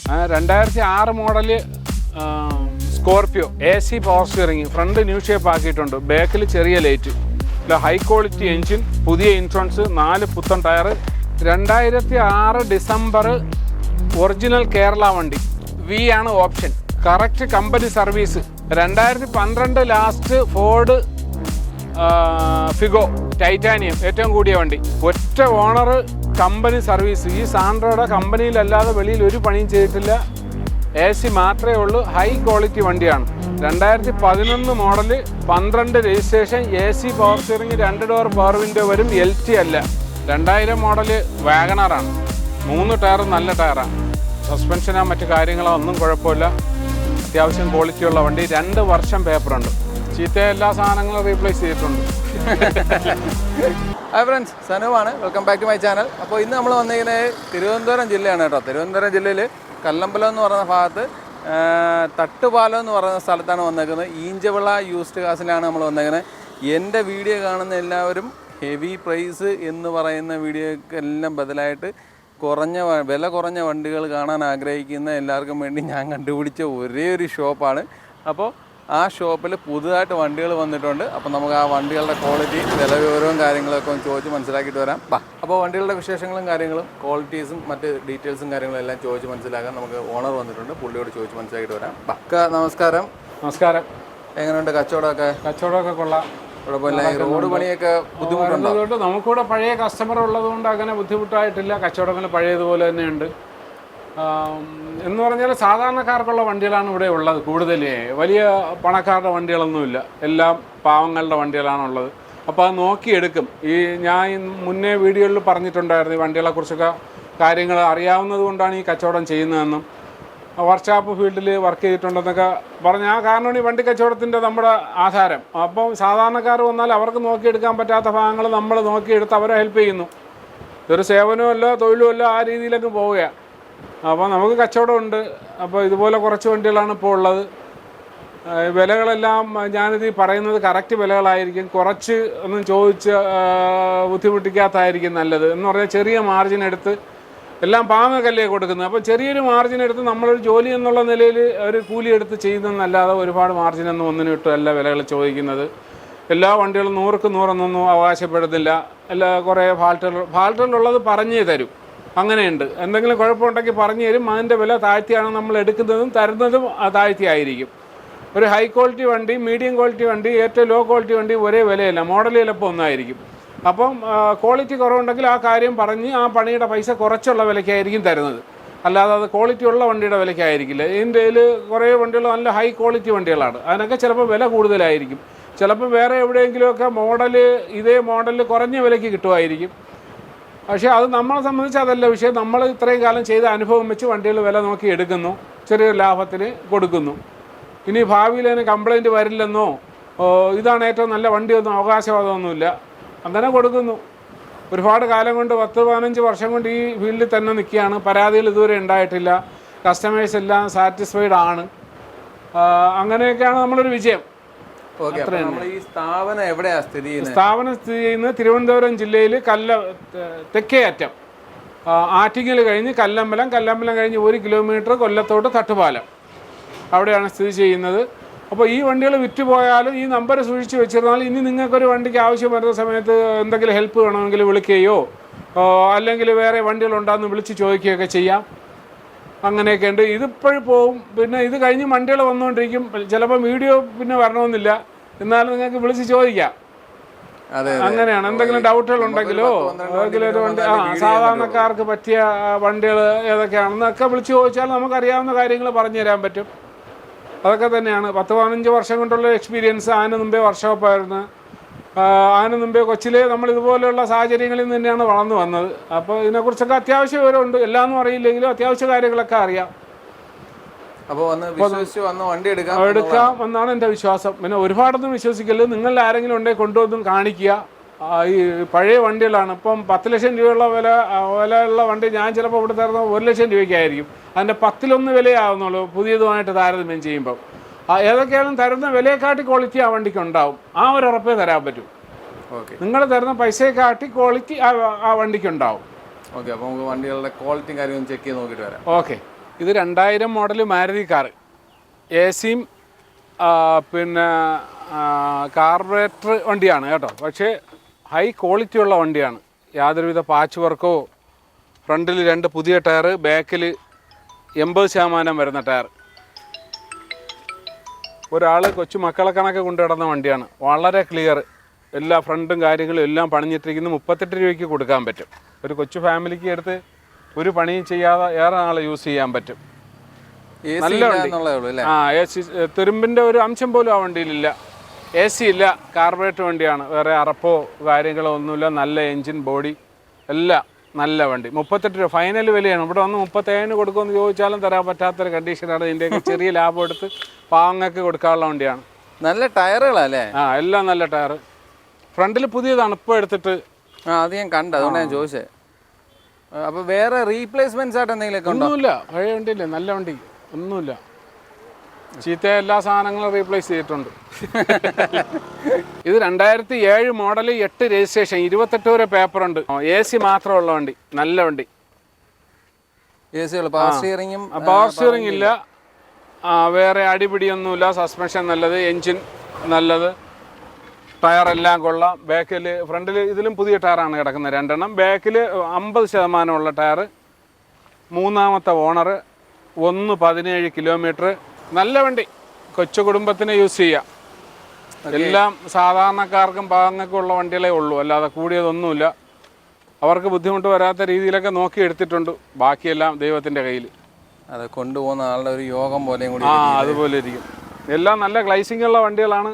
2006 model Scorpio AC power steering, front new shape ആക്കിയിട്ടുണ്ട്, ബാക്കിൽ ചെറിയ ലൈറ്റ്, ഹൈ ക്വാളിറ്റി എൻജിൻ, പുതിയ ഇൻഷുറൻസ്, 4 പുത്തൻ ടയർ. 2006 ഡിസംബർ ഒറിജിനൽ കേരള വണ്ടി. വി ആണ് option. Correct company service. 2012 last Ford Figo titanium, ഏറ്റവും കൂടിയ വണ്ടി. ഒറ്റ ഓണർ, കമ്പനി സർവീസ്. ഈ സാൻഡ്രോയുടെ കമ്പനിയിലല്ലാതെ വെളിയിൽ ഒരു പണിയും ചെയ്തിട്ടില്ല. AC മാത്രമേ ഉള്ളൂ. ഹൈ ക്വാളിറ്റി വണ്ടിയാണ്. 2011 model, 12 registration, AC power steering, 2 door power window വരും. LT അല്ല. 2000 മോഡല് വാഗണറാണ്. 3 ടയർ നല്ല ടയറാണ്. സസ്പെൻഷനോ മറ്റു കാര്യങ്ങളോ ഒന്നും കുഴപ്പമില്ല. അത്യാവശ്യം ക്വാളിറ്റിയുള്ള വണ്ടി. 2 വർഷം പേപ്പറുണ്ട്. ചീത്ത എല്ലാ സാധനങ്ങളും റീപ്ലേസ് ചെയ്തിട്ടുണ്ട്. ഹായ് ഫ്രണ്ട്സ്, സനുവാണ്. Welcome back to my channel. അപ്പോൾ ഇന്ന് നമ്മൾ വന്നിരിക്കുന്നത് തിരുവനന്തപുരം ജില്ലയാണ് കേട്ടോ. തിരുവനന്തപുരം ജില്ലയിൽ കല്ലമ്പലം എന്ന് പറയുന്ന ഭാഗത്ത് തട്ടുപാലം എന്ന് പറയുന്ന സ്ഥലത്താണ് വന്നേക്കുന്നത്. ഈഞ്ചവിള യൂസ്ഡ് കാസിലാണ് നമ്മൾ വന്നേക്കുന്നത്. എൻ്റെ വീഡിയോ കാണുന്ന എല്ലാവരും ഹെവി പ്രൈസ് എന്ന് പറയുന്ന വീഡിയോക്കെല്ലാം ബദലായിട്ട് വില കുറഞ്ഞ വണ്ടികൾ കാണാൻ ആഗ്രഹിക്കുന്ന എല്ലാവർക്കും വേണ്ടി ഞാൻ കണ്ടുപിടിച്ച ഒരേ ഒരു ഷോപ്പാണ്. അപ്പോൾ ആ ഷോപ്പിൽ പുതുതായിട്ട് വണ്ടികൾ വന്നിട്ടുണ്ട്. അപ്പോൾ നമുക്ക് ആ വണ്ടികളുടെ ക്വാളിറ്റി, വില വിവരവും കാര്യങ്ങളൊക്കെ ഒന്ന് ചോദിച്ച് മനസ്സിലാക്കിയിട്ട് വരാം. അപ്പോൾ വണ്ടികളുടെ വിശേഷങ്ങളും കാര്യങ്ങളും ക്വാളിറ്റീസും മറ്റ് ഡീറ്റെയിൽസും കാര്യങ്ങളും എല്ലാം ചോദിച്ച് മനസ്സിലാക്കാൻ നമുക്ക് ഓണർ വന്നിട്ടുണ്ട്. പുള്ളിയോട് ചോദിച്ച് മനസ്സിലാക്കിയിട്ട് വരാം. നമസ്കാരം. നമസ്കാരം. എങ്ങനെയുണ്ട് കച്ചവടമൊക്കെ? കച്ചവടമൊക്കെ കൊള്ളാം. കുഴപ്പമില്ല. റോഡ് പണിയൊക്കെ ബുദ്ധിമുട്ടുണ്ടോ? നമുക്കിവിടെ പഴയ കസ്റ്റമർ ഉള്ളതുകൊണ്ട് അങ്ങനെ ബുദ്ധിമുട്ടായിട്ടില്ല. കച്ചവടങ്ങൾ പഴയതുപോലെ തന്നെയുണ്ട്. എന്ന് പറഞ്ഞാൽ സാധാരണക്കാർക്കുള്ള വണ്ടികളാണ് ഇവിടെ ഉള്ളത് കൂടുതൽ. വലിയ പണക്കാരുടെ വണ്ടികളൊന്നുമില്ല. എല്ലാം പാവങ്ങളുടെ വണ്ടികളാണുള്ളത്. അപ്പോൾ അത് നോക്കിയെടുക്കും. ഞാൻ മുന്നേ വീഡിയോയിൽ പറഞ്ഞിട്ടുണ്ടായിരുന്നു ഈ വണ്ടികളെക്കുറിച്ചൊക്കെ കാര്യങ്ങൾ അറിയാവുന്നത് കൊണ്ടാണ് ഈ കച്ചവടം ചെയ്യുന്നതെന്നും വർക്ക്ഷോപ്പ് ഫീൽഡിൽ വർക്ക് ചെയ്തിട്ടുണ്ടെന്നൊക്കെ പറഞ്ഞ ആ കാരണമാണ് ഈ വണ്ടി കച്ചവടത്തിൻ്റെ നമ്മുടെ ആധാരം. അപ്പം സാധാരണക്കാർ വന്നാൽ അവർക്ക് നോക്കിയെടുക്കാൻ പറ്റാത്ത ഭാഗങ്ങൾ നമ്മൾ നോക്കിയെടുത്ത് അവരെ ഹെൽപ്പ് ചെയ്യുന്നു. ഇതൊരു സേവനമല്ല തൊഴിലുമല്ല, ആ രീതിയിലൊക്കെ പോവുകയാണ്. അപ്പോൾ നമുക്ക് കച്ചവടമുണ്ട്. അപ്പോൾ ഇതുപോലെ കുറച്ച് വണ്ടികളാണ് ഇപ്പോൾ ഉള്ളത്. വിലകളെല്ലാം ഞാനിത് പറയുന്നത് കറക്റ്റ് വിലകളായിരിക്കും. കുറച്ച് ഒന്നും ചോദിച്ച് ബുദ്ധിമുട്ടിക്കാത്തതായിരിക്കും നല്ലത്. എന്ന് പറഞ്ഞാൽ ചെറിയ മാർജിൻ എടുത്ത് എല്ലാം പാങ്ങക്കല്ലേ കൊടുക്കുന്നത്. അപ്പോൾ ചെറിയൊരു മാർജിൻ എടുത്ത് നമ്മളൊരു ജോലി എന്നുള്ള നിലയിൽ ഒരു കൂലി എടുത്ത് ചെയ്യുന്നതെന്നല്ലാതെ ഒരുപാട് മാർജിനൊന്നും ഒന്നിനും ഇട്ടല്ല വിലകൾ ചോദിക്കുന്നത്. എല്ലാ വണ്ടികളും 100ക്ക് 100 അവകാശപ്പെടുന്നില്ല. എല്ലാ കുറേ ഫാൾട്ടുകളുള്ളത് പറഞ്ഞേ തരും. അങ്ങനെയുണ്ട്. എന്തെങ്കിലും കുഴപ്പമുണ്ടെങ്കിൽ പറഞ്ഞു തരും. അതിൻ്റെ വില താഴ്ത്തിയാണ് നമ്മൾ എടുക്കുന്നതും തരുന്നതും താഴ്ത്തിയായിരിക്കും. ഒരു ഹൈ ക്വാളിറ്റി വണ്ടി, മീഡിയം ക്വാളിറ്റി വണ്ടി, ഏറ്റവും ലോ ക്വാളിറ്റി വണ്ടി ഒരേ വിലയല്ല. മോഡൽ ചിലപ്പോൾ ഒന്നായിരിക്കും. അപ്പം ക്വാളിറ്റി കുറവുണ്ടെങ്കിൽ ആ കാര്യം പറഞ്ഞ് ആ പണിയുടെ പൈസ കുറച്ചുള്ള വിലയ്ക്കായിരിക്കും തരുന്നത്. അല്ലാതെ അത് ക്വാളിറ്റി ഉള്ള വണ്ടിയുടെ വിലയ്ക്കായിരിക്കില്ല. ഇതിൻ്റെ കുറേ വണ്ടികൾ നല്ല ഹൈ ക്വാളിറ്റി വണ്ടികളാണ്. അതിനൊക്കെ ചിലപ്പോൾ വില കൂടുതലായിരിക്കും. ചിലപ്പോൾ വേറെ എവിടെയെങ്കിലുമൊക്കെ ഇതേ മോഡലിൽ കുറഞ്ഞ വിലയ്ക്ക് കിട്ടുമായിരിക്കും. പക്ഷേ അത് നമ്മളെ സംബന്ധിച്ച് അതല്ല വിഷയം. നമ്മൾ ഇത്രയും കാലം ചെയ്ത അനുഭവം വെച്ച് വണ്ടികൾ വില നോക്കി എടുക്കുന്നു, ചെറിയൊരു ലാഭത്തിന് കൊടുക്കുന്നു. ഇനി ഭാവിയിൽ അതിന് കംപ്ലൈൻറ്റ് വരില്ലെന്നോ ഇതാണ് ഏറ്റവും നല്ല വണ്ടിയൊന്നും അവകാശവാദമൊന്നുമില്ല. അങ്ങനെ കൊടുക്കുന്നു. ഒരുപാട് കാലം കൊണ്ട് 10-15 വർഷം കൊണ്ട് ഈ ഫീൽഡിൽ തന്നെ നിൽക്കുകയാണ്. പരാതികൾ ഇതുവരെ ഉണ്ടായിട്ടില്ല. കസ്റ്റമേഴ്സ് എല്ലാം സാറ്റിസ്ഫൈഡ് ആണ്. അങ്ങനെയൊക്കെയാണ് നമ്മളൊരു വിജയം. ഈ സ്ഥാപനം എവിടെയാണ് സ്ഥിതി ചെയ്യുന്നത്? സ്ഥാപനം സ്ഥിതി ചെയ്യുന്നത് തിരുവനന്തപുരം ജില്ലയിൽ തെക്കേ അറ്റം, ആറ്റിങ്ങൽ കഴിഞ്ഞ് കല്ലമ്പലം കഴിഞ്ഞ് 1 കിലോമീറ്റർ കൊല്ലത്തോട്ട് തട്ടുപാലം, അവിടെയാണ് സ്ഥിതി ചെയ്യുന്നത്. അപ്പോൾ ഈ വണ്ടികൾ വിറ്റുപോയാലും ഈ നമ്പർ സൂക്ഷിച്ച് വെച്ചിരുന്നാൽ ഇനി നിങ്ങൾക്കൊരു വണ്ടിക്ക് ആവശ്യം വരുന്ന സമയത്ത് എന്തെങ്കിലും ഹെൽപ്പ് വേണമെങ്കിൽ വിളിക്കുകയോ അല്ലെങ്കിൽ വേറെ വണ്ടികളുണ്ടാകുന്ന വിളിച്ച് ചോദിക്കുകയൊക്കെ ചെയ്യാം. അങ്ങനെയൊക്കെ ഉണ്ട്. ഇതിപ്പോഴും പോവും. പിന്നെ ഇത് കഴിഞ്ഞ് വണ്ടികൾ വന്നുകൊണ്ടിരിക്കും. ചിലപ്പോൾ വീഡിയോ പിന്നെ വരണമെന്നില്ല. എന്നാലും നിങ്ങൾക്ക് വിളിച്ച് ചോദിക്കാം. അങ്ങനെയാണ്. എന്തെങ്കിലും ഡൗട്ടുകൾ ഉണ്ടെങ്കിലോ ഏതെങ്കിലും ഒരു വണ്ടി സാധാരണക്കാർക്ക് പറ്റിയ വണ്ടികൾ ഏതൊക്കെയാണെന്നൊക്കെ വിളിച്ച് ചോദിച്ചാൽ നമുക്കറിയാവുന്ന കാര്യങ്ങൾ പറഞ്ഞു തരാൻ പറ്റും. അതൊക്കെ തന്നെയാണ്. 10-15 വർഷം കൊണ്ടുള്ള എക്സ്പീരിയൻസ്. അതിന് മുമ്പേ വർക്ക്ഷോപ്പായിരുന്നു. അതിന് മുമ്പേ കൊച്ചിലെ നമ്മൾ ഇതുപോലെയുള്ള സാഹചര്യങ്ങളിൽ നിന്ന് തന്നെയാണ് വളർന്നു വന്നത്. അപ്പോൾ ഇതിനെക്കുറിച്ചൊക്കെ അത്യാവശ്യം വിവരമുണ്ട്. എല്ലാമൊന്നും അറിയില്ലെങ്കിലും അത്യാവശ്യ കാര്യങ്ങളൊക്കെ അറിയാം. അപ്പോൾ വണ്ടി എടുക്കാം എന്നാണ് എൻ്റെ വിശ്വാസം. പിന്നെ ഒരുപാടൊന്നും വിശ്വസിക്കരുത്. നിങ്ങളിൽ ആരെങ്കിലും ഉണ്ടെങ്കിൽ കൊണ്ടുവന്നും കാണിക്കുക. ഈ പഴയ വണ്ടികളാണ്. ഇപ്പം 10 ലക്ഷം രൂപയുള്ള വിലയുള്ള വണ്ടി ഞാൻ ചിലപ്പോൾ ഇവിടെ തരുന്നത് 1 ലക്ഷം രൂപയ്ക്കായിരിക്കും. അതിൻ്റെ 10-1 വിലയാവുന്നുള്ളൂ പുതിയതുമായിട്ട് താരതമ്യം ചെയ്യുമ്പം. ഏതൊക്കെയാലും തരുന്ന വിലയെക്കാട്ടി ക്വാളിറ്റി ആ വണ്ടിക്ക് ഉണ്ടാവും. ആ ഒരു ഉറപ്പേ തരാൻ പറ്റും. നിങ്ങൾ തരുന്ന പൈസയെക്കാട്ടി ക്വാളിറ്റി ആ വണ്ടിക്ക് ഉണ്ടാവും. ഓക്കെ. അപ്പോൾ നമുക്ക് വണ്ടികളുടെ ക്വാളിറ്റിയും കാര്യങ്ങളും ചെക്ക് ചെയ്ത് നോക്കിയിട്ട് വരാം. ഓക്കെ. ഇത് 2000 മോഡൽ മാരുതി കാർ. എ സിയും പിന്നെ കാർബറേറ്റർ വണ്ടിയാണ് കേട്ടോ. പക്ഷേ ഹൈ ക്വാളിറ്റി ഉള്ള വണ്ടിയാണ്. യാതൊരുവിധ പാച്ച് വർക്കോ. ഫ്രണ്ടിൽ 2 പുതിയ ടയർ, ബാക്കിൽ 80% വരുന്ന ടയർ. ഒരാൾ കൊച്ചു മക്കളെ കണക്ക് കൊണ്ടു കിടന്ന വണ്ടിയാണ്. വളരെ ക്ലിയർ. എല്ലാ ഫ്രണ്ടും കാര്യങ്ങളും എല്ലാം പണിഞ്ഞിട്ടിരിക്കുന്നു. 38 രൂപയ്ക്ക് കൊടുക്കാൻ പറ്റും. ഒരു കൊച്ചു ഫാമിലിക്ക് എടുത്ത് ഒരു പണിയും ചെയ്യാതെ ഏറെ നാൾ യൂസ് ചെയ്യാൻ പറ്റും. നല്ല വണ്ടി. എ സി തുരുമ്പിൻ്റെ ഒരു അംശം പോലും ആ വണ്ടിയിലില്ല. എ സി ഇല്ല, കാർബറേറ്റർ വണ്ടിയാണ്. വേറെ അറപ്പോ കാര്യങ്ങളോ ഒന്നുമില്ല. നല്ല എൻജിൻ, ബോഡി എല്ലാം നല്ല വണ്ടി. 38 രൂപ ഫൈനൽ വിലയാണ്. ഇവിടെ വന്ന് 37 കൊടുക്കുമെന്ന് ചോദിച്ചാലും തരാൻ പറ്റാത്തൊരു കണ്ടീഷനാണ്. ഇതിൻ്റെയൊക്കെ ചെറിയ ലാഭം എടുത്ത് പാവങ്ങൾക്ക് കൊടുക്കാനുള്ള വണ്ടിയാണ്. നല്ല ടയറുകളല്ലേ? എല്ലാം നല്ല ടയർ. ഫ്രണ്ടിൽ പുതിയതാണ് ഇപ്പോൾ എടുത്തിട്ട്. അത് ഞാൻ കണ്ടു, അതുകൊണ്ട് ഞാൻ ചോദിച്ചത്. അപ്പോൾ വേറെ റീപ്ലേസ്മെന്റ്സ് ആയിട്ട് എന്തെങ്കിലുമൊക്കെ ഉണ്ടോ? ഒന്നുമില്ല, പഴയ വണ്ടിയില്ലേ, നല്ല വണ്ടി. ഒന്നുമില്ല, ചീത്ത എല്ലാ സാധനങ്ങളും റീപ്ലേസ് ചെയ്തിട്ടുണ്ട്. ഇത് 2007 മോഡൽ, 8 രജിസ്ട്രേഷൻ, 28 വരെ പേപ്പറുണ്ട്. എ സി മാത്രമുള്ള വണ്ടി, നല്ല വണ്ടി. പവർ സ്റ്റിയറിംഗും പവർ സ്റ്റിയറിംഗ് ഇല്ല, വേറെ അടിപിടിയൊന്നുമില്ല. സസ്പെൻഷൻ നല്ലത്, എൻജിൻ നല്ലത്, ടയറെല്ലാം കൊള്ളാം. ബാക്കിൽ ഫ്രണ്ടിൽ ഇതിലും പുതിയ ടയറാണ് കിടക്കുന്നത്, 2 എണ്ണം. ബാക്കിൽ 50% ഉള്ള ടയർ, 3ാമത്തെ ഓണർ, 17 കിലോമീറ്റർ. നല്ല വണ്ടി, കൊച്ചു കുടുംബത്തിന് യൂസ് ചെയ്യാം. എല്ലാം സാധാരണക്കാർക്കും പാവങ്ങൾക്കും ഉള്ള വണ്ടികളേ ഉള്ളൂ, അല്ലാതെ കൂടിയതൊന്നുമില്ല. അവർക്ക് ബുദ്ധിമുട്ട് വരാത്ത രീതിയിലൊക്കെ നോക്കി എടുത്തിട്ടുണ്ട്. ബാക്കിയെല്ലാം ദൈവത്തിൻ്റെ കയ്യിൽ. അത് കൊണ്ടുപോകുന്ന ആളുടെ ഒരു യോഗം പോലെയും കൂടി. അതുപോലെ ഇരിക്കും. എല്ലാം നല്ല ഗ്ലൈസിംഗ് ഉള്ള വണ്ടികളാണ്.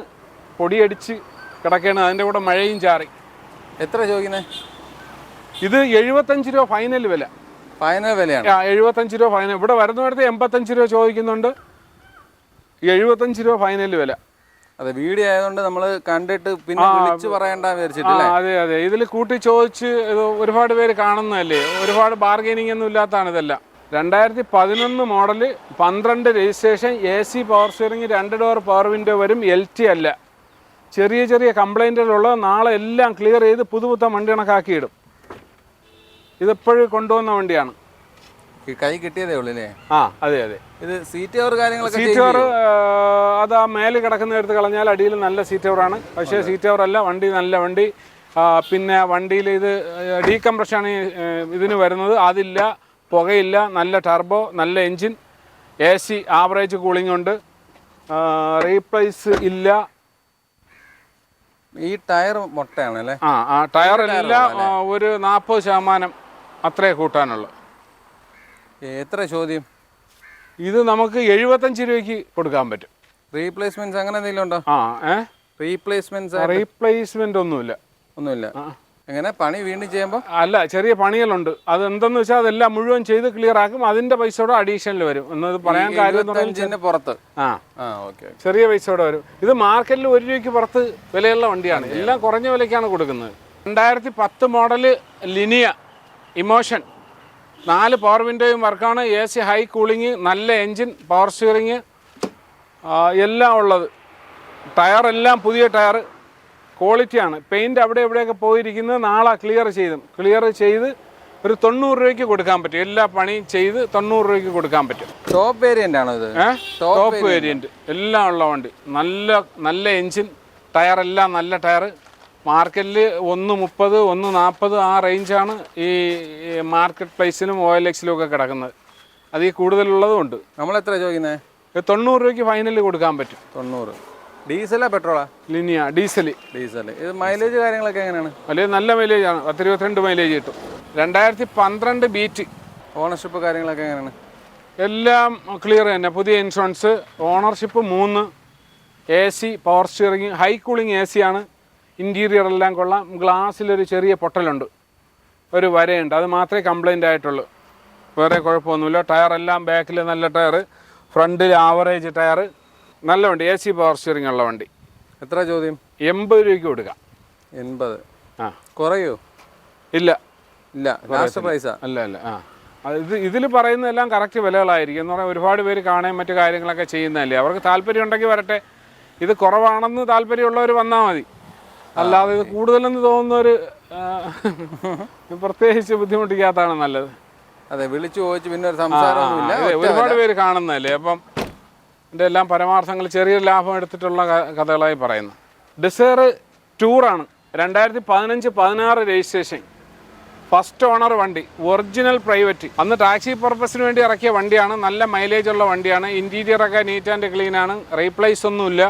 പൊടിയടിച്ച് കിടക്കുകയാണ്. അതിൻ്റെ കൂടെ മഴയും ചാറി. എത്ര ചോദിക്കുന്നത്? ഇത് 75 രൂപ ഫൈനൽ വില. ഫൈനൽ വിലയാണ്? 75 രൂപ ഫൈനൽ. ഇവിടെ വരുന്നവരത്തെ 85 രൂപ ചോദിക്കുന്നുണ്ട്. 75 രൂപ ഫൈനൽ വില. അതെ, വീഡിയോ ആയതുകൊണ്ട് നമ്മൾ കണ്ടിട്ട് പിന്നെ വിളിച്ച് പറയണ്ട വിചാരിച്ചിട്ടില്ലേ? അതെ. ഇതിൽ കൂട്ടി ചോദിച്ച് ഒരുപാട് പേര് കാണുന്നതല്ലേ. ഒരുപാട് ബാർഗൈനിങ് ഒന്നും ഇല്ലാത്തതാണ് ഇതെല്ലാം. 2011 model, 12 registration, A C power steering, 2 door power window വരും. LT അല്ല. ചെറിയ കംപ്ലൈൻറ്റുകളുള്ള നാളെ എല്ലാം ക്ലിയർ ചെയ്ത് പുതുപുത്തൻ വണ്ടി കണക്കാക്കിയിടും. ഇതെപ്പോഴും കൊണ്ടുവന്ന വണ്ടിയാണ്. കൈ കിട്ടിയതേ ഉള്ളൂ അല്ലേ? അതെ. ഇത് സീറ്റ് കവർ കാര്യങ്ങളൊക്കെ? സീറ്റ് കവർ അത് ആ മേലെ കിടക്കുന്ന എടുത്ത് കളഞ്ഞാൽ അടിയിൽ നല്ല സീറ്റ് കവറാണ്. പക്ഷേ സീറ്റ് കവർ അല്ല, വണ്ടി നല്ല വണ്ടി. പിന്നെ വണ്ടിയിൽ ഇത് ഡീകംപ്രഷനാണ് ഇതിന് വരുന്നത്. അതില്ല, പുകയില്ല, നല്ല ടർബോ, നല്ല engine, A C average cooling ഉണ്ട്, റീപ്ലേസ് ഇല്ല. ഈ ടയർ മൊട്ടയാണല്ലേ? ടയർ എല്ലാം ഒരു 40% അത്രേ കൂട്ടാനുള്ളൂ. എത്ര ചോദ്യം? ഇത് നമുക്ക് 75 രൂപയ്ക്ക് കൊടുക്കാൻ പറ്റും. റീപ്ലേസ്മെന്റ്സ് അങ്ങനെ എന്തെങ്കിലും ഉണ്ടോ? റീപ്ലേസ്മെന്റ് ഒന്നുമില്ല. എങ്ങനെ പണി വീണ്ടും ചെയ്യുമ്പോൾ? അല്ല, ചെറിയ പണികളുണ്ട്. അത് എന്തെന്ന് വെച്ചാൽ അതെല്ലാം മുഴുവൻ ചെയ്ത് ക്ലിയർ ആക്കും. അതിന്റെ പൈസയോടെ അഡീഷണൽ വരും. എന്നത് പറയാൻ കാര്യം പുറത്ത് ചെറിയ പൈസയോടെ വരും. ഇത് മാർക്കറ്റിൽ 1 രൂപയ്ക്ക് പുറത്ത് വിലയുള്ള വണ്ടിയാണ്. എല്ലാം കുറഞ്ഞ വിലയ്ക്കാണ് കൊടുക്കുന്നത്. 2010 മോഡല് ലിനിയ ഇമോഷൻ, 4 പവർ വിൻഡോയും വർക്കാണ്. എ സി ഹൈ കൂളിങ്, നല്ല എൻജിൻ, പവർ സ്റ്റിയറിങ് എല്ലാം ഉള്ളത്. ടയറെല്ലാം പുതിയ ടയർ, ക്വാളിറ്റിയാണ്. പെയിൻറ്റ് അവിടെ എവിടെയൊക്കെ പോയിരിക്കുന്നത് നാളെ ക്ലിയർ ചെയ്ത് ഒരു 90 രൂപയ്ക്ക് കൊടുക്കാൻ പറ്റും. എല്ലാ പണിയും ചെയ്ത് 90 രൂപയ്ക്ക് കൊടുക്കാൻ പറ്റും. ടോപ്പ് വേരിയൻ്റ് ആണോ ഇത്? ടോപ്പ് വേരിയൻറ്റ് എല്ലാം ഉള്ള വണ്ടി. നല്ല എൻജിൻ, ടയറെല്ലാം നല്ല ടയർ. മാർക്കറ്റിൽ 130, 140 ആ റേഞ്ചാണ് ഈ മാർക്കറ്റ് പ്ലേസിനും OLX ഒക്കെ കിടക്കുന്നത്. അതിൽ കൂടുതലുള്ളതും ഉണ്ട്. നമ്മളെത്ര ചോദിക്കുന്നത്? 90 രൂപയ്ക്ക് ഫൈനൽ കൊടുക്കാൻ പറ്റും. 90. ഡീസലാ പെട്രോളാ? ലിനിയ ഡീസൽ. ഇത് മൈലേജ് കാര്യങ്ങളൊക്കെ എങ്ങനെയാണ്? വലിയ നല്ല മൈലേജാണ്. 10-22 മൈലേജ് കിട്ടും. 2012 ബീറ്റ്. ഓണർഷിപ്പ് കാര്യങ്ങളൊക്കെ എങ്ങനെയാണ്? എല്ലാം ക്ലിയർ തന്നെ. പുതിയ insurance, ownership 3, A C power steering, high cooling A C ആണ്. ഇൻറ്റീരിയർ എല്ലാം കൊള്ളാം. ഗ്ലാസ്സിലൊരു ചെറിയ പൊട്ടലുണ്ട്, ഒരു വരയുണ്ട്, അത് മാത്രമേ കംപ്ലൈൻ്റ് ആയിട്ടുള്ളൂ. വേറെ കുഴപ്പമൊന്നുമില്ല. ടയറെല്ലാം ബാക്കിൽ നല്ല ടയർ, ഫ്രണ്ടിൽ ആവറേജ് ടയർ, നല്ല വണ്ടി. എ സി പവർ സ്റ്റിയറിംഗ് ഉള്ള വണ്ടി. എത്ര ചോദ്യം? 80 രൂപയ്ക്ക് കൊടുക്കാം. 80? കുറയോ? ഇല്ല, ലാസ്റ്റ് പ്രൈസാ? അല്ല. ഇതിൽ പറയുന്നതെല്ലാം കറക്റ്റ് വിലകളായിരിക്കും. എന്ന് പറഞ്ഞാൽ ഒരുപാട് പേര് കാണാൻ മറ്റു കാര്യങ്ങളൊക്കെ ചെയ്യുന്നതല്ലേ. അവർക്ക് താല്പര്യം ഉണ്ടെങ്കിൽ വരട്ടെ. ഇത് കുറവാണെന്ന് താല്പര്യമുള്ളവർ വന്നാൽ മതി. അല്ലാതെ ഇത് കൂടുതലെന്ന് തോന്നുന്നവർ പ്രത്യേകിച്ച് ബുദ്ധിമുട്ടിക്കാത്തതാണ് നല്ലത്. അതെ, വിളിച്ചു ചോദിച്ചു പിന്നെ ഒരു സംസാരമൊന്നുമില്ല. ഒരുപാട് പേര് കാണുന്നതല്ലേ, അപ്പം എൻ്റെ എല്ലാം പരമാർത്ഥങ്ങൾ ചെറിയ ലാഭം എടുത്തിട്ടുള്ള കഥകളായി പറയുന്നു. ഡിസയർ ടൂറാണ്, 2015-16 രജിസ്ട്രേഷൻ, ഫസ്റ്റ് ഓണർ വണ്ടി, ഒറിജിനൽ പ്രൈവറ്റ്. അന്ന് ടാക്സി പർപ്പസിന് വേണ്ടി ഇറക്കിയ വണ്ടിയാണ്, നല്ല മൈലേജ് ഉള്ള വണ്ടിയാണ്. ഇൻറ്റീരിയറൊക്കെ നീറ്റ് ആൻഡ് ക്ലീൻ ആണ്, റീപ്ലേസ് ഒന്നുമില്ല,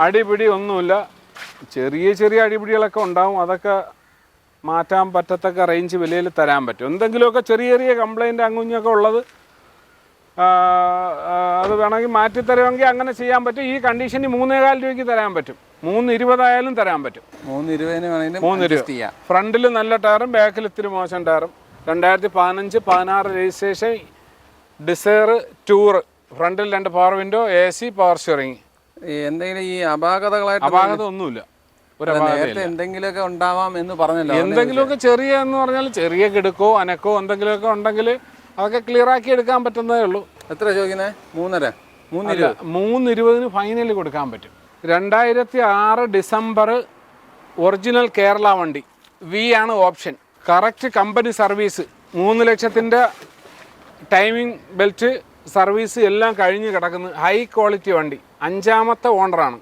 അടിപിടി ഒന്നുമില്ല. ചെറിയ ചെറിയ അടിപിടികളൊക്കെ ഉണ്ടാവും, അതൊക്കെ മാറ്റാൻ പറ്റത്തക്ക റേഞ്ച് വിലയിൽ തരാൻ പറ്റും. എന്തെങ്കിലുമൊക്കെ ചെറിയ ചെറിയ കംപ്ലൈൻറ്റ് അങ്ങുഞ്ഞൊക്കെ ഉള്ളത് അത് വേണമെങ്കിൽ മാറ്റിത്തരുമെങ്കിൽ അങ്ങനെ ചെയ്യാൻ പറ്റും. ഈ കണ്ടീഷന് 3,4 രൂപയ്ക്ക് തരാൻ പറ്റും, 3,20 ആയാലും തരാൻ പറ്റും. 3,20 ഫ്രണ്ടിൽ നല്ല ടയറും ബാക്കിൽ ഇത്തിരി മോശം ടയറും. 2015-16 രജിസ്ട്രേഷൻ, ഡിസയർ ടൂർ, ഫ്രണ്ടിൽ 2 power window, AC, power steering. എന്തെങ്കിലും ഈ അപാകതകളായിട്ട് അപാകത ഒന്നുമില്ല, എന്തെങ്കിലുമൊക്കെ ഉണ്ടാവാം എന്ന് പറഞ്ഞല്ലോ. എന്തെങ്കിലുമൊക്കെ ചെറിയ എന്ന് പറഞ്ഞാൽ ചെറിയ കിടുക്കോ അനക്കോ എന്തെങ്കിലുമൊക്കെ ഉണ്ടെങ്കിൽ അതൊക്കെ ക്ലിയർ ആക്കി എടുക്കാൻ പറ്റുന്നതേ ഉള്ളൂ. എത്ര ചോദിക്കുന്നത്? 3,20 ഫൈനൽ കൊടുക്കാൻ പറ്റും. 2006 ഡിസംബർ, ഒറിജിനൽ കേരള വണ്ടി, V ആണ് ഓപ്ഷൻ, കറക്റ്റ് കമ്പനി സർവീസ്, 3 ലക്ഷത്തിൻ്റെ ടൈമിംഗ് ബെൽറ്റ് സർവീസ് എല്ലാം കഴിഞ്ഞ് കിടക്കുന്നു. ഹൈ ക്വാളിറ്റി വണ്ടി, 5ാമത്തെ ഓണറാണ്.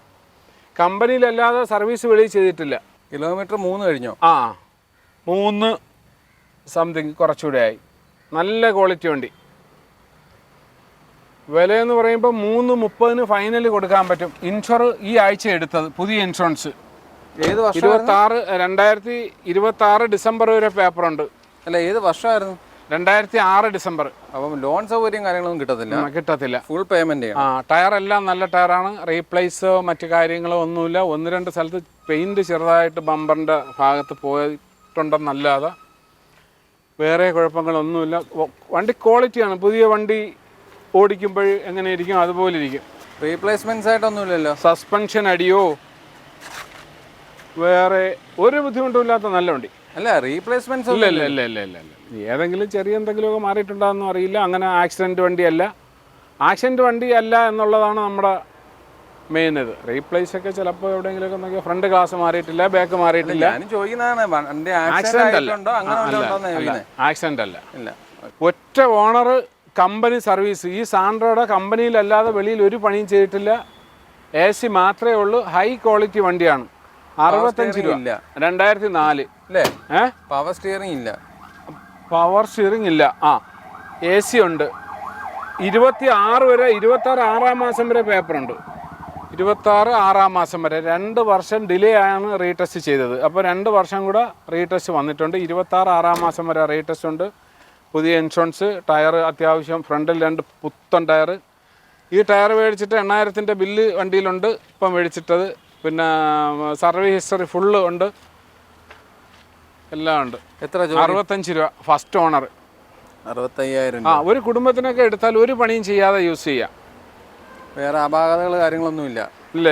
കമ്പനിയിലല്ലാതെ സർവീസ് വെളിയിൽ ചെയ്തിട്ടില്ല. കിലോമീറ്റർ 3 കഴിഞ്ഞോ? 3 സംതിങ് കുറച്ചുകൂടെ ആയി. നല്ല ക്വാളിറ്റി വണ്ടി. വിലയെന്ന് പറയുമ്പോൾ 3,30 ഫൈനൽ കൊടുക്കാൻ പറ്റും. ഇൻഷുർ ഈ ആഴ്ച എടുത്തത്, പുതിയ ഇൻഷുറൻസ്. ഏത് വർഷം? 2026 ഡിസംബർ വരെ പേപ്പറുണ്ട്. അല്ല, ഏത് വർഷമായിരുന്നു? 2006 ഡിസംബർ. അപ്പം ലോൺ സൗകര്യം കാര്യങ്ങളൊന്നും കിട്ടത്തില്ല, ഫുൾ പേയ്മെന്റ് ചെയ്യണം. ടയർ എല്ലാം നല്ല ടയറാണ്, റീപ്ലേസോ മറ്റു കാര്യങ്ങളോ ഒന്നുമില്ല. 1-2 സ്ഥലത്ത് പെയിന്റ് ചെറുതായിട്ട് ബമ്പറിൻ്റെ ഭാഗത്ത് പോയിട്ടുണ്ടെന്നല്ലാതെ വേറെ കുഴപ്പങ്ങളൊന്നുമില്ല. വണ്ടി ക്വാളിറ്റിയാണ്. പുതിയ വണ്ടി ഓടിക്കുമ്പോൾ എങ്ങനെ ഇരിക്കും അതുപോലെ ഇരിക്കും. റീപ്ലേസ്മെന്റ്സ് ആയിട്ടൊന്നുമില്ലല്ലോ. സസ്പെൻഷൻ അടിയോ വേറെ ഒരു ബുദ്ധിമുട്ടുമില്ലാത്ത നല്ല വണ്ടി. അല്ല, റീപ്ലേസ്മെന്റ്സ് ഇല്ല. ഏതെങ്കിലും ചെറിയ എന്തെങ്കിലുമൊക്കെ മാറിയിട്ടുണ്ടാകുന്നു അറിയില്ല. അങ്ങനെ ആക്സിഡൻറ്റ് വണ്ടി അല്ല എന്നുള്ളതാണ് നമ്മുടെ മെയിൻ. ഇത് റീപ്ലേസ് ഒക്കെ ചിലപ്പോൾ എവിടെയെങ്കിലുമൊക്കെ നോക്കിയാൽ ഫ്രണ്ട് ഗ്ലാസ് മാറിയിട്ടില്ല, ബാക്ക് മാറിയിട്ടില്ല. ആക്സിഡന്റ് അല്ല. ഒറ്റ ഓണർ, കമ്പനി സർവീസ്. ഈ സാൻഡ്രോയുടെ കമ്പനിയിലല്ലാതെ വെളിയിൽ ഒരു പണിയും ചെയ്തിട്ടില്ല. AC മാത്രമേ ഉള്ളൂ. ഹൈ ക്വാളിറ്റി വണ്ടിയാണ്. 65 രൂപ. 2004 അല്ലേ? പവർ സ്റ്റിയറിംഗ് ഇല്ല. പവർ സ്റ്റിയറിംഗ് ഇല്ല. AC ഉണ്ട്. 26 വരെ, 26 6-ാം മാസം വരെ പേപ്പറുണ്ട്. 26 6-ാം മാസം വരെ 2 വർഷം ഡിലേ ആണ് റീടെസ്റ്റ് ചെയ്തത്. അപ്പോൾ 2 വർഷം കൂടെ റീടെസ്റ്റ് വന്നിട്ടുണ്ട്. 26 6-ാം മാസം വരെ റീടെസ്റ്റ് ഉണ്ട്. പുതിയ ഇൻഷുറൻസ്, ടയർ അത്യാവശ്യം, ഫ്രണ്ടിൽ 2 പുത്തൻ ടയർ. ഈ ടയർ മേടിച്ചിട്ട് 8,000-ൻ്റെ ബില്ല് വണ്ടിയിലുണ്ട് ഇപ്പം മേടിച്ചിട്ടത്. പിന്നെ സർവീസ് ഹിസ്റ്ററി ഫുള്ള് ഉണ്ട്, എല്ലാം ഉണ്ട്. എത്ര? 65 രൂപ ഫസ്റ്റ് ഓണർ. 65,000. ഒരു കുടുംബത്തിനൊക്കെ എടുത്താൽ ഒരു പണിയും ചെയ്യാതെ യൂസ് ചെയ്യാം. വേറെ അപാകതകൾ കാര്യങ്ങളൊന്നുമില്ല. ഇല്ല.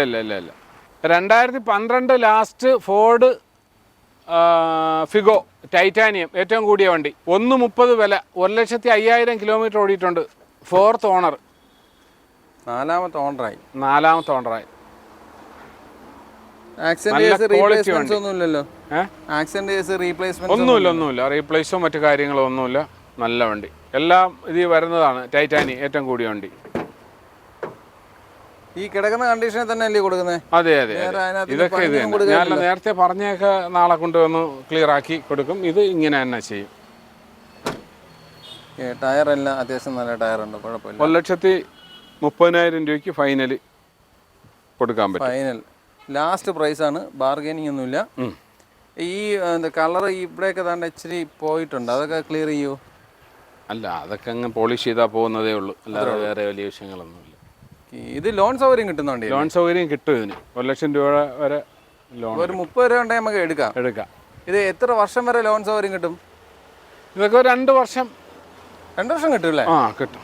2012 ലാസ്റ്റ് ഫോർഡ് ഫിഗോ ടൈറ്റാനിയം, ഏറ്റവും കൂടിയ വണ്ടി, 1,30 വില, 1,05,000 കിലോമീറ്റർ ഓടിയിട്ടുണ്ട്. 4th owner, 4ാമത്തെ ഓണറായി. ഒന്നുമില്ല. റീപ്ലേസോ മറ്റു കാര്യങ്ങളോ ഒന്നുമില്ല. നല്ല വണ്ടി. എല്ലാം ഇതിൽ വരുന്നതാണ്. ടൈറ്റാനി ഏറ്റവും കൂടിയ വണ്ടി. ഈ കിടക്കുന്ന കണ്ടീഷനിൽ തന്നെ അല്ലേ കൊടുക്കുന്നത്? അതെ. ഇതൊക്കെ ഇത് ഞാൻ നേരത്തെ പറഞ്ഞൊക്കെ നാളെ കൊണ്ടുവന്ന് ക്ലിയർ ആക്കി കൊടുക്കും. ഇത് ഇങ്ങനെ തന്നെ ചെയ്യും. ടയറെല്ലാം അത്യാവശ്യം നല്ല ടയറുണ്ട്, കുഴപ്പമില്ല. 1,30,000 രൂപയ്ക്ക് ഫൈനൽ കൊടുക്കാൻ പറ്റും. ഫൈനൽ ലാസ്റ്റ് പ്രൈസാണ്, ബാർഗൈനിങ് ഒന്നുമില്ല. ഈ കളർ ഇവിടെയൊക്കെ തന്നെ ഇച്ചിരി പോയിട്ടുണ്ട്, അതൊക്കെ ക്ലിയർ ചെയ്യൂ. അല്ല, അതൊക്കെ അങ്ങ് പോളിഷ് ചെയ്താൽ പോകുന്നതേ ഉള്ളൂ, അല്ലാതെ വേറെ വലിയ വിഷയങ്ങളൊന്നുമില്ല. ഇത് ലോൺ സൗകര്യം കിട്ടുന്നുണ്ട്? ലോൺ സൗകര്യം കിട്ടും. ഇതിന് 1,00,000 രൂപ വരെ ലോൺ. ഒരു 30 രൂപ ഉണ്ടെങ്കിൽ നമുക്ക് എടുക്കാം. ഇത് എത്ര വർഷം വരെ ലോൺ സൗകര്യം കിട്ടും? ഇതൊക്കെ 2 വർഷം. 2 വർഷം കിട്ടുമല്ലേ? കിട്ടും.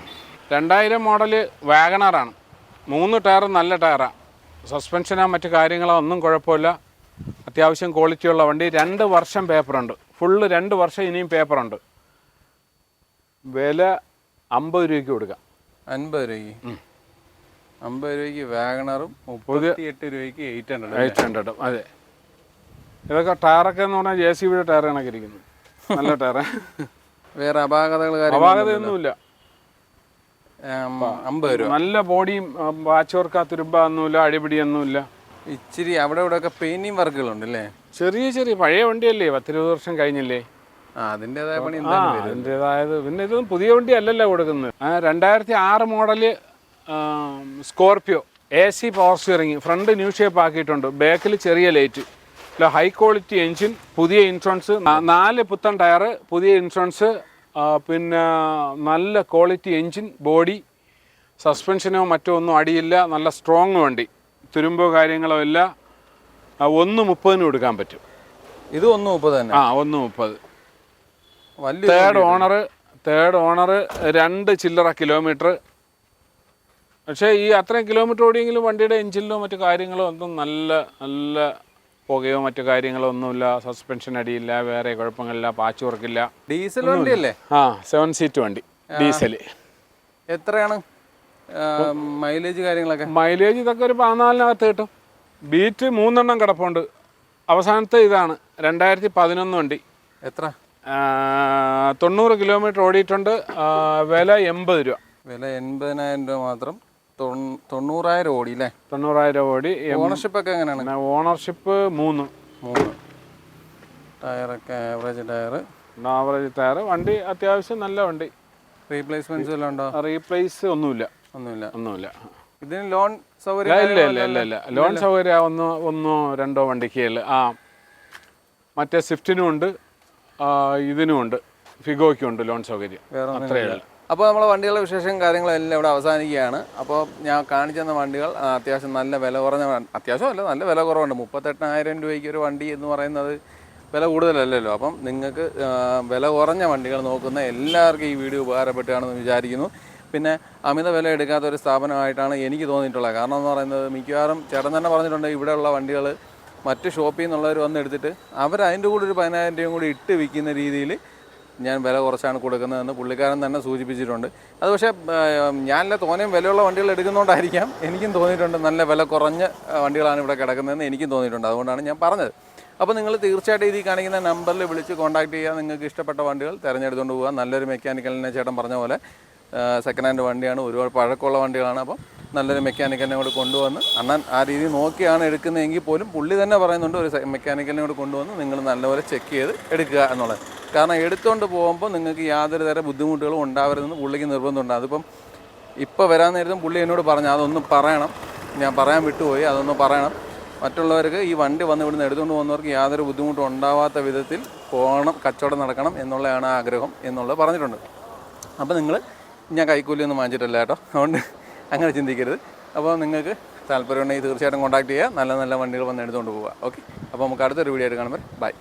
2000 മോഡല് വാഗണറാണ്. 3 ടയർ നല്ല ടയറാണ്. സസ്പെൻഷനോ മറ്റു കാര്യങ്ങളോ ഒന്നും കുഴപ്പമില്ല. അത്യാവശ്യം ക്വാളിറ്റിയുള്ള വണ്ടി. 2 വർഷം പേപ്പറുണ്ട്. ഫുള്ള് 2 വർഷം ഇനിയും പേപ്പറുണ്ട്. വില 50 രൂപയ്ക്ക് കൊടുക്കാം. 50 രൂപയ്ക്ക്? 50 രൂപയ്ക്ക് വാഗണറും 38 രൂപയ്ക്ക് 800. അതെ. ഇതൊക്കെ ടയറൊക്കെ എന്ന് പറഞ്ഞാൽ JCBയുടെ ടയർ കണക്കിരിക്കുന്നു. നല്ല ടയർ. വേറെ അപാകതകൾ അപാകതയൊന്നുമില്ല. 50 രൂപ. നല്ല ബോഡിയും വാച്ച് വർക്കാ തുരുമ്പൊന്നുമില്ല, അടിപിടിയൊന്നുമില്ല. ഇച്ചിരി അവിടെ ഇവിടെ ഒക്കെ പെയിന്റിങ് വർക്കുകളുണ്ട് അല്ലേ? ചെറിയ പഴയ വണ്ടിയല്ലേ, 10-20 വർഷം കഴിഞ്ഞില്ലേ. അതിൻ്റെതായ പണി അതിൻ്റെതായത്. പിന്നെ ഇതൊന്നും പുതിയ വണ്ടി അല്ലല്ലോ കൊടുക്കുന്നത്. 2006 model Scorpio, AC power steering, front new shape ആക്കിയിട്ടുണ്ട്, ബാക്കിൽ ചെറിയ ലൈറ്റ്, ഹൈ ക്വാളിറ്റി എൻജിൻ, പുതിയ ഇൻഷുറൻസ്, 4 പുത്തൻ ടയറ്, പുതിയ ഇൻഷുറൻസ്, പിന്നെ നല്ല ക്വാളിറ്റി എൻജിൻ, ബോഡി, സസ്പെൻഷനോ മറ്റോ ഒന്നും അടിയില്ല, നല്ല സ്ട്രോങ് വണ്ടി, തുരുമ്പോ കാര്യങ്ങളോ ഇല്ല. 1.30 കൊടുക്കാൻ പറ്റും. ഇത് 1.30 തന്നെ? 1.30. വലിയ തേർഡ് ഓണർ 2 ചില്ലറ കിലോമീറ്റർ. പക്ഷേ ഈ അത്രയും കിലോമീറ്റർ ഓടിയെങ്കിലും വണ്ടിയുടെ എഞ്ചിനിലോ മറ്റു കാര്യങ്ങളോ ഒന്നും നല്ല പുകയോ മറ്റു കാര്യങ്ങളോ ഒന്നുമില്ല, സസ്പെൻഷൻ അടിയില്ല, വേറെ കുഴപ്പങ്ങളില്ല, പാച്ച് വർക്കില്ല. ഡീസൽ വണ്ടിയല്ലേ? 7 സീറ്റ് വണ്ടി, ഡീസൽ. എത്രയാണ് മൈലേജ് കാര്യങ്ങളൊക്കെ? മൈലേജ് ഇതൊക്കെ ഒരു 14-നകത്ത് കിട്ടും. ബീറ്റ് 3 എണ്ണം കിടപ്പുണ്ട്. അവസാനത്തെ ഇതാണ് 2011 വണ്ടി. എത്ര? 90 കിലോമീറ്റർ ഓടിയിട്ടുണ്ട്. വില 80 രൂപ. വില 80,000 രൂപ മാത്രം. 90,000 ഓടി അല്ലേ? 90,000 ഓടി. ഓണർഷിപ്പ് ഒക്കെ എങ്ങനെയാണ്? ഓണർഷിപ്പ് 3. ടയറൊക്കെ ആവറേജ് ടയർ. വണ്ടി അത്യാവശ്യം നല്ല വണ്ടി. റീപ്ലേസ്മെന്റ്സ് എല്ലാം ഉണ്ടോ? റീപ്ലേസ് ഒന്നുമില്ല. ഇതിന് ലോൺ സൗകര്യം? ഇല്ല. ലോൺ സൗകര്യം ഒന്നോ രണ്ടോ വണ്ടിക്ക്. മറ്റേ സ്വിഫ്റ്റിനും ഉണ്ട്, ഇതിനും ഉണ്ട്, ഫിഗോയ്ക്കും ഉണ്ട് ലോൺ സൗകര്യം. അത്രയേ ഉള്ളൂ. അപ്പോൾ നമ്മളെ വണ്ടികളുടെ വിശേഷം കാര്യങ്ങളും എല്ലാം ഇവിടെ അവസാനിക്കുകയാണ്. അപ്പോൾ ഞാൻ കാണിച്ചു തന്ന വണ്ടികൾ അത്യാവശ്യം നല്ല വില കുറഞ്ഞ, അത്യാവശ്യമല്ല നല്ല വില കുറവുണ്ട്. 38,000 രൂപയ്ക്ക് ഒരു വണ്ടി എന്ന് പറയുന്നത് വില കൂടുതലല്ലല്ലോ. അപ്പം നിങ്ങൾക്ക് വില കുറഞ്ഞ വണ്ടികൾ നോക്കുന്ന എല്ലാവർക്കും ഈ വീഡിയോ ഉപകാരപ്പെട്ടാണെന്ന് വിചാരിക്കുന്നു. പിന്നെ അമിത വില എടുക്കാത്ത ഒരു സ്ഥാപനമായിട്ടാണ് എനിക്ക് തോന്നിയിട്ടുള്ളത്. കാരണം എന്ന് പറയുന്നത് മിക്കവാറും ചേട്ടൻ തന്നെ പറഞ്ഞിട്ടുണ്ട്, ഇവിടെയുള്ള വണ്ടികൾ മറ്റ് ഷോപ്പിൽ നിന്നുള്ളവർ വന്ന് എടുത്തിട്ട് അവർ അതിൻ്റെ കൂടെ ഒരു 10,000 രൂപയും കൂടി ഇട്ട് വിൽക്കുന്ന രീതിയിൽ ഞാൻ വില കുറച്ചാണ് കൊടുക്കുന്നതെന്ന് പുള്ളിക്കാരൻ തന്നെ സൂചിപ്പിച്ചിട്ടുണ്ട്. അത് പക്ഷേ ഞാനല്ല തോനെയും വിലയുള്ള വണ്ടികൾ എടുക്കുന്നതുകൊണ്ടായിരിക്കാം എനിക്കും തോന്നിയിട്ടുണ്ട് നല്ല വില കുറഞ്ഞ വണ്ടികളാണ് ഇവിടെ കിടക്കുന്നതെന്ന് എനിക്കും തോന്നിയിട്ടുണ്ട്. അതുകൊണ്ടാണ് ഞാൻ പറഞ്ഞത്. അപ്പോൾ നിങ്ങൾ തീർച്ചയായിട്ടും ഇതിൽ കാണിക്കുന്ന നമ്പറിൽ വിളിച്ച് കോൺടാക്ട് ചെയ്യുക. നിങ്ങൾക്ക് ഇഷ്ടപ്പെട്ട വണ്ടികൾ തിരഞ്ഞെടുത്തുകൊണ്ട് പോകാം. നല്ലൊരു മെക്കാനിക്കലിനെ ചേട്ടൻ പറഞ്ഞ പോലെ സെക്കൻഡ് ഹാൻഡ് വണ്ടിയാണ്, ഒരുപാട് പഴക്കമുള്ള വണ്ടികളാണ്. അപ്പം നല്ലൊരു മെക്കാനിക്കലിനെ കൂടെ കൊണ്ടുവന്ന് അണ്ണൻ ആ രീതി നോക്കിയാണ് എടുക്കുന്നതെങ്കിൽ പോലും പുള്ളി തന്നെ പറയുന്നുണ്ട് ഒരു മെക്കാനിക്കലിനെ കൂടെ കൊണ്ടുവന്ന് നിങ്ങൾ നല്ലപോലെ ചെക്ക് ചെയ്ത് എടുക്കുക എന്നുള്ളത്. കാരണം എടുത്തുകൊണ്ട് പോകുമ്പോൾ നിങ്ങൾക്ക് യാതൊരു തരം ബുദ്ധിമുട്ടുകളും ഉണ്ടാവരുതെന്ന് പുള്ളിക്ക് നിർബന്ധമുണ്ട്. അതിപ്പം ഇപ്പോൾ വരാൻ നേരത്തും പുള്ളി എന്നോട് പറഞ്ഞു അതൊന്നും പറയണം, ഞാൻ പറയാൻ വിട്ടുപോയി, അതൊന്ന് പറയണം. മറ്റുള്ളവർക്ക് ഈ വണ്ടി വന്ന് ഇവിടുന്ന് എടുത്തുകൊണ്ട് പോകുന്നവർക്ക് യാതൊരു ബുദ്ധിമുട്ടും ഉണ്ടാവാത്ത വിധത്തിൽ പോകണം, കച്ചവടം നടക്കണം എന്നുള്ളതാണ് ആഗ്രഹം എന്നുള്ളത് പറഞ്ഞിട്ടുണ്ട്. അപ്പോൾ നിങ്ങൾ ഞാൻ കൈക്കൂലിയൊന്നും വാങ്ങിച്ചിട്ടില്ല കേട്ടോ, അതുകൊണ്ട് അങ്ങനെ ചിന്തിക്കരുത്. അപ്പോൾ നിങ്ങൾക്ക് താല്പര്യമുണ്ടെങ്കിൽ തീർച്ചയായിട്ടും കോൺടാക്ട് ചെയ്യുക. നല്ല വണ്ടികൾ വന്ന് എടുത്തുകൊണ്ട് പോവുക. ഓക്കെ, അപ്പോൾ നമുക്ക് അടുത്തൊരു വീഡിയോ ആയിട്ട് കാണുമ്പോൾ ബൈ.